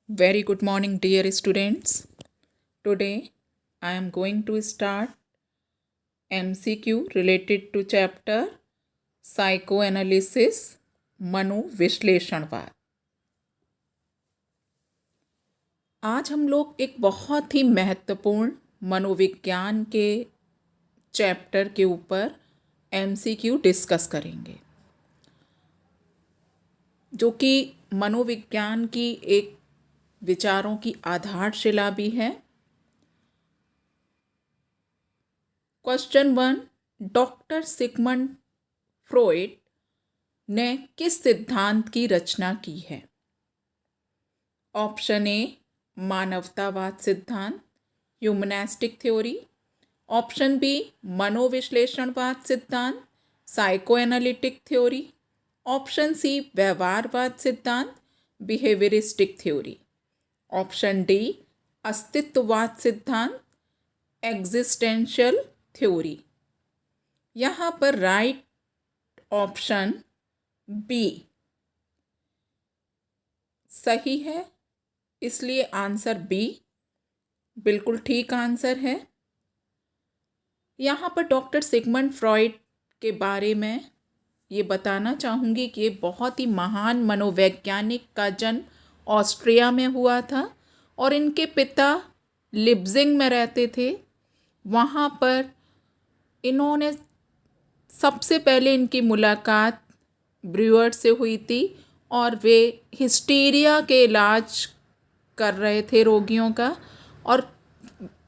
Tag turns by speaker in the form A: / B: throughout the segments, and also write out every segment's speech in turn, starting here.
A: Very good morning, dear students. Today I am going to start MCQ related to chapter Psychoanalysis मनोविश्लेषणवाद। आज हम लोग एक बहुत ही महत्वपूर्ण मनोविज्ञान के चैप्टर के ऊपर MCQ डिस्कस करेंगे, जो कि मनोविज्ञान की एक विचारों की आधारशिला भी है। क्वेश्चन 1, डॉक्टर सिगमंड फ्रॉइड ने किस सिद्धांत की रचना की है? ऑप्शन ए मानवतावाद सिद्धांत, ह्यूमनिस्टिक थ्योरी। ऑप्शन बी मनोविश्लेषणवाद सिद्धांत, साइकोएनालिटिक थ्योरी। ऑप्शन सी व्यवहारवाद सिद्धांत, बिहेवियरिस्टिक थ्योरी। ऑप्शन डी अस्तित्ववाद सिद्धांत, एग्जिस्टेंशियल थ्योरी। यहाँ पर राइट ऑप्शन बी सही है, इसलिए आंसर बी बिल्कुल ठीक आंसर है। यहाँ पर डॉक्टर सिगमंड फ्रॉइड के बारे में ये बताना चाहूँगी कि ये बहुत ही महान मनोवैज्ञानिक का जन्म ऑस्ट्रिया में हुआ था और इनके पिता लिप्जिंग में रहते थे। वहाँ पर इन्होंने सबसे पहले इनकी मुलाकात ब्रूअर से हुई थी और वे हिस्टीरिया के इलाज कर रहे थे रोगियों का, और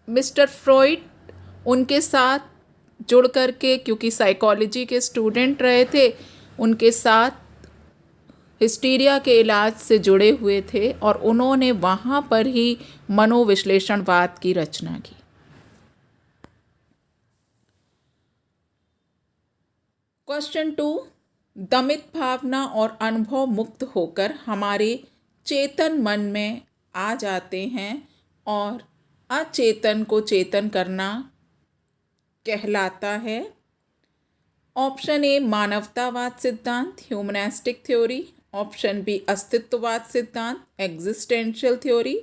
A: मिस्टर फ्रॉइड उनके साथ जुड़ कर के, क्योंकि साइकोलॉजी के स्टूडेंट रहे थे, उनके साथ हिस्टीरिया के इलाज से जुड़े हुए थे और उन्होंने वहाँ पर ही मनोविश्लेषणवाद की रचना की। क्वेश्चन 2, दमित भावना और अनुभव मुक्त होकर हमारे चेतन मन में आ जाते हैं और अचेतन को चेतन करना कहलाता है। ऑप्शन ए मानवतावाद सिद्धांत, ह्यूमनिस्टिक थ्योरी। ऑप्शन बी अस्तित्ववाद सिद्धांत, एग्जिस्टेंशियल थ्योरी।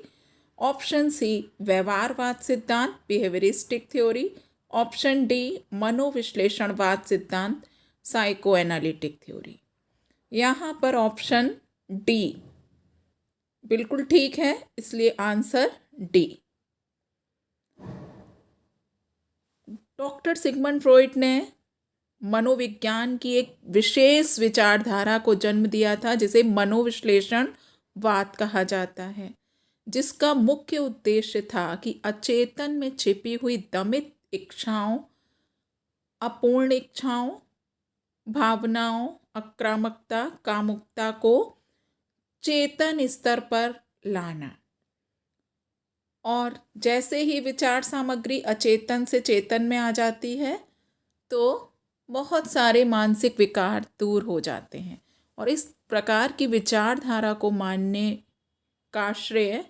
A: ऑप्शन सी व्यवहारवाद सिद्धांत, बिहेवियरिस्टिक थ्योरी। ऑप्शन डी मनोविश्लेषणवाद सिद्धांत, साइकोएनालिटिक थ्योरी। यहाँ पर ऑप्शन डी बिल्कुल ठीक है, इसलिए answer D. Doctor Sigmund Freud ने मनोविज्ञान की एक विशेष विचारधारा को जन्म दिया था, जिसे मनोविश्लेषणवाद कहा जाता है, जिसका मुख्य उद्देश्य था कि अचेतन में छिपी हुई दमित इच्छाओं, अपूर्ण इच्छाओं, भावनाओं, आक्रामकता, कामुकता को चेतन स्तर पर लाना। और जैसे ही विचार सामग्री अचेतन से चेतन में आ जाती है तो बहुत सारे मानसिक विकार दूर हो जाते हैं, और इस प्रकार की विचारधारा को मानने का श्रेय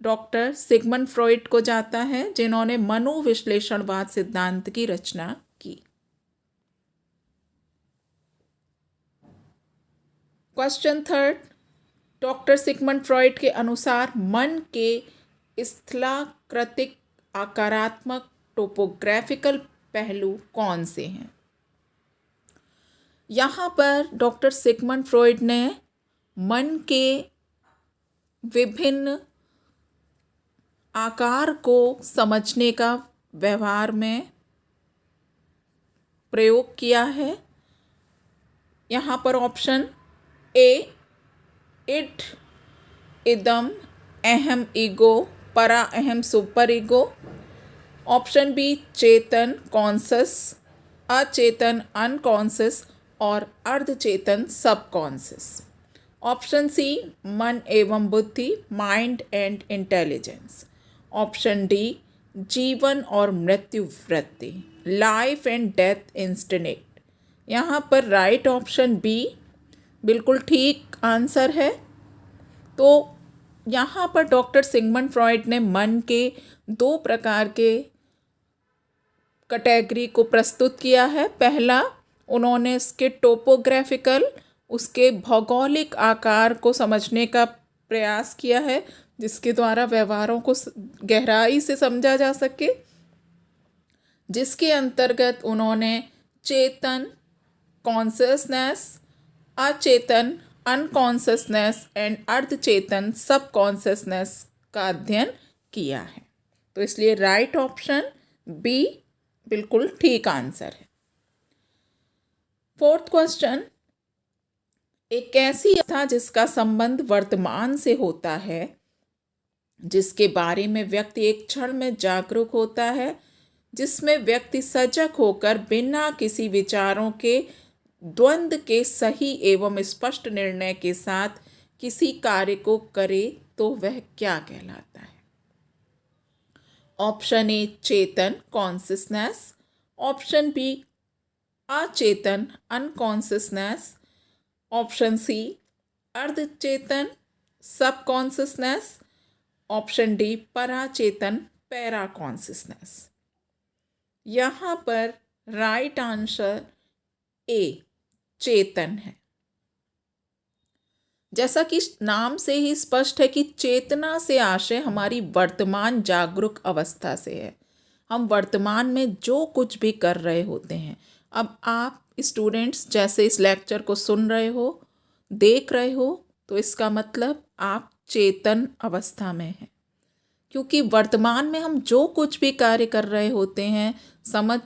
A: डॉक्टर सिगमंड फ्रॉइड को जाता है, जिन्होंने मनोविश्लेषणवाद सिद्धांत की रचना की। क्वेश्चन 3, डॉक्टर सिगमंड फ्रॉइड के अनुसार मन के स्थलाकृतिक आकारात्मक टोपोग्राफिकल पहलू कौन से हैं? यहाँ पर डॉक्टर सिगमंड फ्रॉइड ने मन के विभिन्न आकार को समझने का व्यवहार में प्रयोग किया है। यहाँ पर ऑप्शन ए इड, इदम, अहम ईगो, परा अहम सुपर ईगो। ऑप्शन बी चेतन कॉन्सस, अचेतन अनकॉन्सस और अर्धचेतन सबकॉन्सस। ऑप्शन सी मन एवं बुद्धि, mind and intelligence. Option D जीवन और मृत्यु वृत्ति, लाइफ एंड डेथ इंस्टिंक्ट। यहाँ पर राइट ऑप्शन बी बिल्कुल ठीक आंसर है। तो यहाँ पर डॉक्टर सिगमंड फ्रॉइड ने मन के दो प्रकार के कैटेगरी को प्रस्तुत किया है। पहला, उन्होंने इसके टोपोग्राफिकल, उसके भौगोलिक आकार को समझने का प्रयास किया है जिसके द्वारा व्यवहारों को गहराई से समझा जा सके, जिसके अंतर्गत उन्होंने चेतन कॉन्शियसनेस, अचेतन अनकॉन्शियसनेस एंड अर्धचेतन सबकॉन्शियसनेस का अध्ययन किया है। तो इसलिए राइट ऑप्शन बी बिल्कुल ठीक आंसर है। फोर्थ क्वेश्चन, एक ऐसी अवस्था जिसका संबंध वर्तमान से होता है, जिसके बारे में व्यक्ति एक क्षण में जागरूक होता है, जिसमें व्यक्ति सजग होकर बिना किसी विचारों के द्वंद्व के सही एवं स्पष्ट निर्णय के साथ किसी कार्य को करे, तो वह क्या कहलाता है? ऑप्शन ए चेतन कॉन्शियसनेस, ऑप्शन बी अचेतन अनकॉन्शियसनेस, ऑप्शन सी अर्धचेतन सबकॉन्शियसनेस, ऑप्शन डी पराचेतन पैराकॉन्शियसनेस। यहाँ पर राइट आंसर ए चेतन है। जैसा कि नाम से ही स्पष्ट है कि चेतना से आशय हमारी वर्तमान जागरूक अवस्था से है। हम वर्तमान में जो कुछ भी कर रहे होते हैं, अब आप स्टूडेंट्स जैसे इस लेक्चर को सुन रहे हो, देख रहे हो, तो इसका मतलब आप चेतन अवस्था में हैं, क्योंकि वर्तमान में हम जो कुछ भी कार्य कर रहे होते हैं, समझ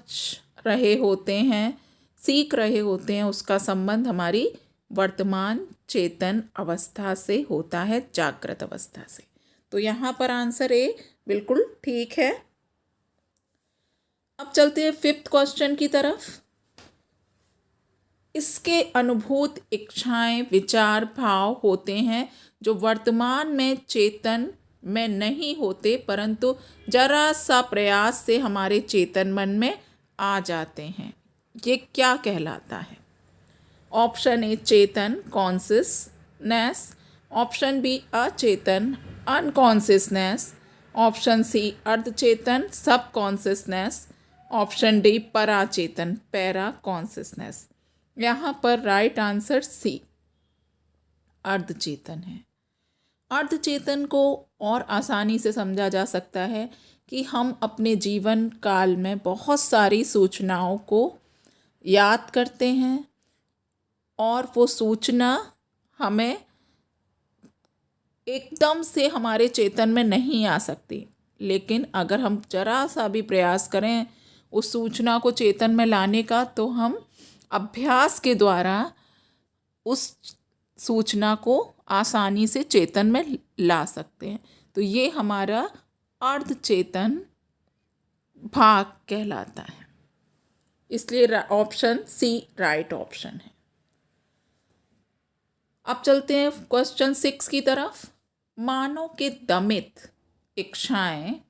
A: रहे होते हैं, सीख रहे होते हैं, उसका संबंध हमारी वर्तमान चेतन अवस्था से होता है, जागृत अवस्था से। तो यहाँ पर आंसर ए बिल्कुल ठीक है। अब चलते हैं फिफ्थ क्वेश्चन की तरफ। इसके अनुभूत इच्छाएं, विचार, भाव होते हैं जो वर्तमान में चेतन में नहीं होते, परंतु जरा सा प्रयास से हमारे चेतन मन में आ जाते हैं। ये क्या कहलाता है? ऑप्शन ए चेतन कॉन्शियसनेस, ऑप्शन बी अचेतन अनकॉन्शियसनेस, ऑप्शन सी अर्धचेतन सबकॉन्शियसनेस, ऑप्शन डी पराचेतन पैराकॉन्शियसनेस। यहाँ पर राइट आंसर सी अर्धचेतन है। अर्धचेतन को और आसानी से समझा जा सकता है कि हम अपने जीवन काल में बहुत सारी सूचनाओं को याद करते हैं और वो सूचना हमें एकदम से हमारे चेतन में नहीं आ सकती, लेकिन अगर हम जरा सा भी प्रयास करें उस सूचना को चेतन में लाने का, तो हम अभ्यास के द्वारा उस सूचना को आसानी से चेतन में ला सकते हैं। तो ये हमारा अर्धचेतन भाग कहलाता है। इसलिए ऑप्शन सी राइट ऑप्शन है। अब चलते हैं क्वेश्चन 6 की तरफ। मानव के दमित इच्छाएं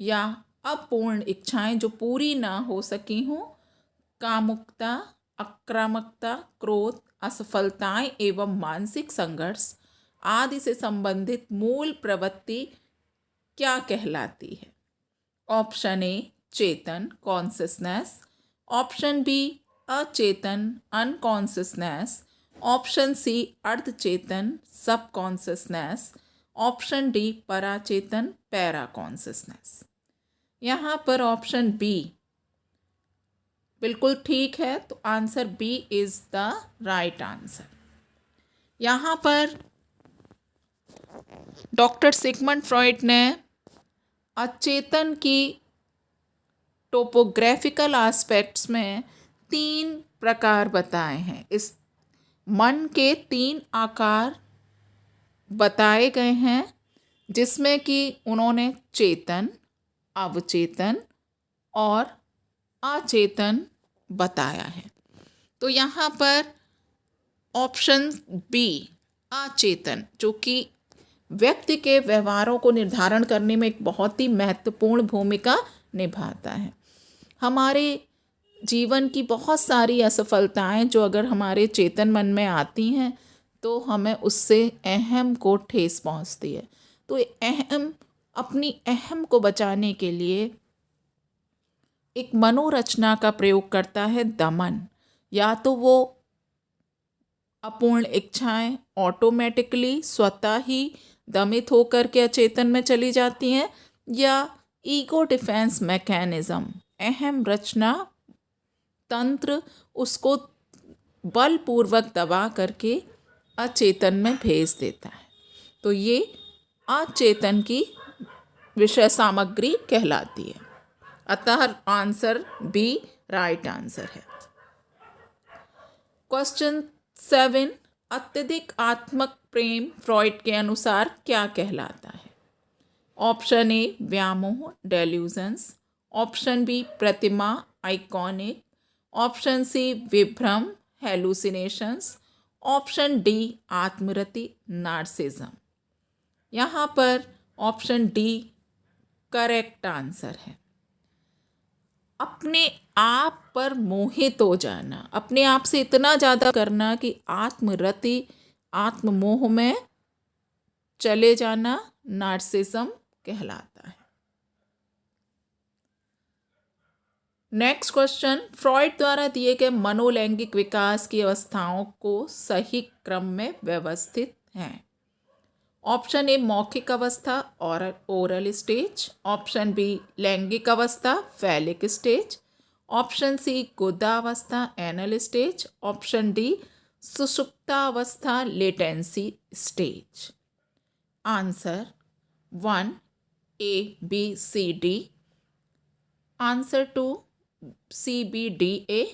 A: या अपूर्ण इच्छाएं जो पूरी ना हो सकी हों, कामुकता, आक्रामकता, क्रोध, असफलताएं एवं मानसिक संघर्ष आदि से संबंधित मूल प्रवृत्ति क्या कहलाती है? ऑप्शन ए चेतन कॉन्शियसनेस, ऑप्शन बी अचेतन अनकॉन्शियसनेस, ऑप्शन सी अर्धचेतन सबकॉन्शियसनेस, ऑप्शन डी पराचेतन पैराकॉन्शियसनेस। यहाँ पर ऑप्शन बी बिल्कुल ठीक है, तो answer B is the right answer. यहाँ पर डॉक्टर सिगमंड फ्रॉइड ने अचेतन की टोपोग्राफिकल एस्पेक्ट्स में 3 प्रकार बताए हैं। इस मन के 3 आकार बताए गए हैं, जिसमें कि उन्होंने चेतन, अवचेतन और अचेतन बताया है। तो यहाँ पर ऑप्शन बी अचेतन, जो कि व्यक्ति के व्यवहारों को निर्धारण करने में एक बहुत ही महत्वपूर्ण भूमिका निभाता है। हमारे जीवन की बहुत सारी असफलताएं जो अगर हमारे चेतन मन में आती हैं, तो हमें उससे अहम को ठेस पहुंचती है। तो अहम अपनी अहम को बचाने के लिए एक मनोरचना का प्रयोग करता है, दमन। या तो वो अपूर्ण इच्छाएं ऑटोमेटिकली स्वतः ही दमित होकर के अचेतन में चली जाती हैं, या ईगो डिफेंस मैकेनिज्म, अहम रचना तंत्र उसको बलपूर्वक दबा करके अचेतन में भेज देता है। तो ये अचेतन की विषय सामग्री कहलाती है। अतः आंसर बी राइट आंसर है। क्वेश्चन 7, अत्यधिक आत्मक प्रेम फ्रॉइड के अनुसार क्या कहलाता है? ऑप्शन ए व्यामोह डेल्यूजन्स, ऑप्शन बी प्रतिमा आइकॉनिक, ऑप्शन सी विभ्रम हेलुसिनेशंस, ऑप्शन डी आत्मरति नार्सिज्म। यहाँ पर ऑप्शन डी करेक्ट आंसर है। अपने आप पर मोहित हो जाना, अपने आप से इतना ज़्यादा करना कि आत्मरति आत्ममोह में चले जाना नार्सिज्म कहलाता है। नेक्स्ट क्वेश्चन, फ्रॉइड द्वारा दिए गए मनोलैंगिक विकास की अवस्थाओं को सही क्रम में व्यवस्थित हैं। ऑप्शन ए मौखिक अवस्था और ओरल स्टेज, ऑप्शन बी लैंगिक अवस्था फैलिक स्टेज, ऑप्शन सी गुदावस्था एनल स्टेज, ऑप्शन डी सुषुप्तावस्था latency stage. Answer 1 A B C D, answer 2 C B D A,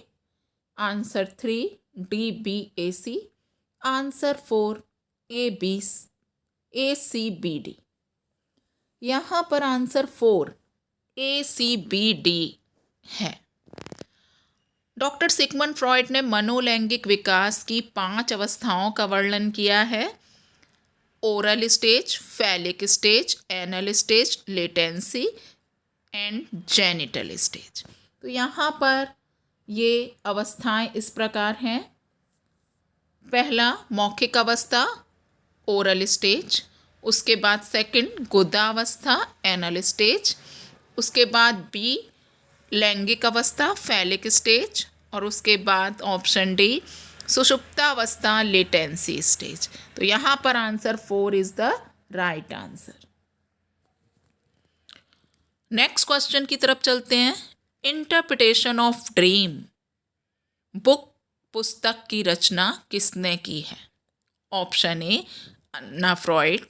A: answer 3 D B A C, answer 4 A B A C B D। यहाँ पर answer 4 A C B D है। Doctor Sigmund Freud ने मनोलैंगिक विकास की 5 अवस्थाओं का वर्णन किया है। Oral stage, phallic stage, anal stage, latency and genital stage. तो यहाँ पर ये अवस्थाएं इस प्रकार हैं। पहला मौखिक अवस्था ओरल स्टेज, उसके बाद सेकंड गुदावस्था एनल स्टेज, उसके बाद बी लैंगिक अवस्था फैलिक स्टेज, और उसके बाद ऑप्शन डी सुषुप्तावस्था लेटेंसी स्टेज। तो यहाँ पर answer 4 is the right answer. Next question की तरफ चलते हैं। इंटरप्रिटेशन ऑफ ड्रीम बुक पुस्तक की रचना किसने की है? Option A Anna Freud,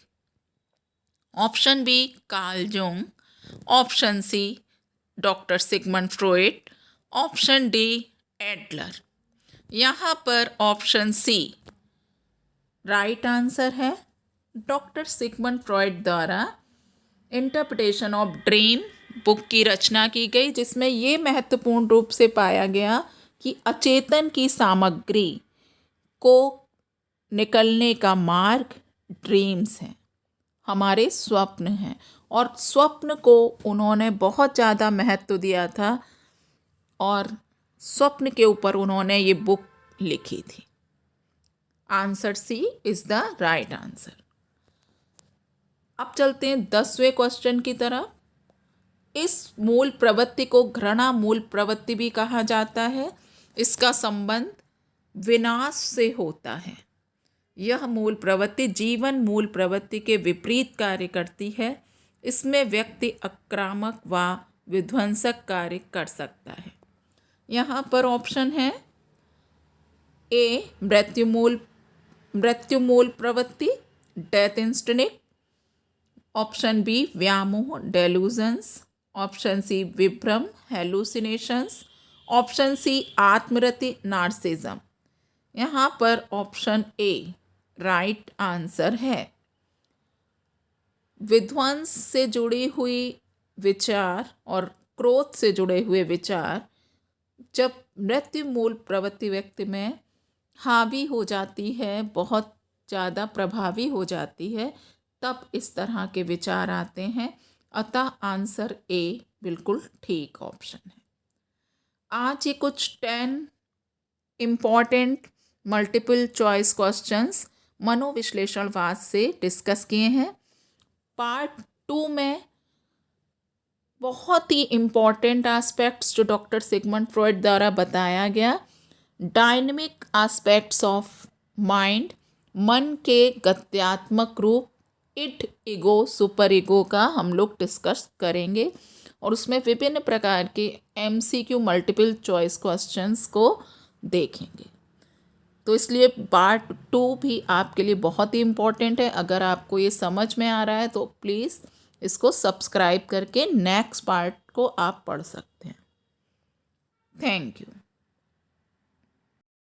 A: option B Carl Jung, option C doctor Sigmund Freud, option D Adler. यहाँ पर ऑप्शन सी राइट आंसर है। डॉक्टर सिगमंड फ्रॉइड द्वारा इंटरप्रिटेशन ऑफ ड्रीम बुक की रचना की गई, जिसमें ये महत्वपूर्ण रूप से पाया गया कि अचेतन की सामग्री को निकलने का मार्ग ड्रीम्स हैं, हमारे स्वप्न हैं, और स्वप्न को उन्होंने बहुत ज़्यादा महत्व दिया था और स्वप्न के ऊपर उन्होंने ये बुक लिखी थी। Answer C is the right answer. अब चलते हैं 10वें क्वेश्चन की तरफ। इस मूल प्रवृत्ति को घृणा मूल प्रवृत्ति भी कहा जाता है। इसका संबंध विनाश से होता है। यह मूल प्रवृत्ति जीवन मूल प्रवृत्ति के विपरीत कार्य करती है। इसमें व्यक्ति आक्रामक व विध्वंसक कार्य कर सकता है। यहाँ पर ऑप्शन है ए मृत्यु मूल प्रवृत्ति डेथ इंस्टिंक्ट, ऑप्शन बी व्यामोह डेल्यूजन्स, ऑप्शन सी विभ्रम हेलुसिनेशंस, ऑप्शन सी आत्मरति नार्सिज्म। यहाँ पर ऑप्शन ए राइट आंसर है। विध्वंस से जुड़ी हुई विचार और क्रोध से जुड़े हुए विचार जब मृत्यु मूल प्रवृत्ति व्यक्ति में हावी हो जाती है, बहुत ज़्यादा प्रभावी हो जाती है, तब इस तरह के विचार आते हैं। अतः आंसर ए बिल्कुल ठीक ऑप्शन है। आज ये कुछ 10 इम्पॉर्टेंट मल्टीपल चॉइस क्वेश्चंस मनोविश्लेषणवाद से डिस्कस किए हैं। पार्ट 2 में बहुत ही इम्पॉर्टेंट एस्पेक्ट्स जो डॉक्टर सिगमंड फ्रॉइड द्वारा बताया गया, डायनेमिक एस्पेक्ट्स ऑफ माइंड, मन के गत्यात्मक रूप, इट, ईगो, सुपर ईगो का हम लोग डिस्कस करेंगे और उसमें विभिन्न प्रकार के MCQ मल्टीपल चॉइस क्वेश्चंस को देखेंगे। तो इसलिए पार्ट 2 भी आपके लिए बहुत ही इम्पोर्टेंट है। अगर आपको ये समझ में आ रहा है तो प्लीज़ इसको सब्सक्राइब करके नेक्स्ट पार्ट को आप पढ़ सकते हैं। Thank you.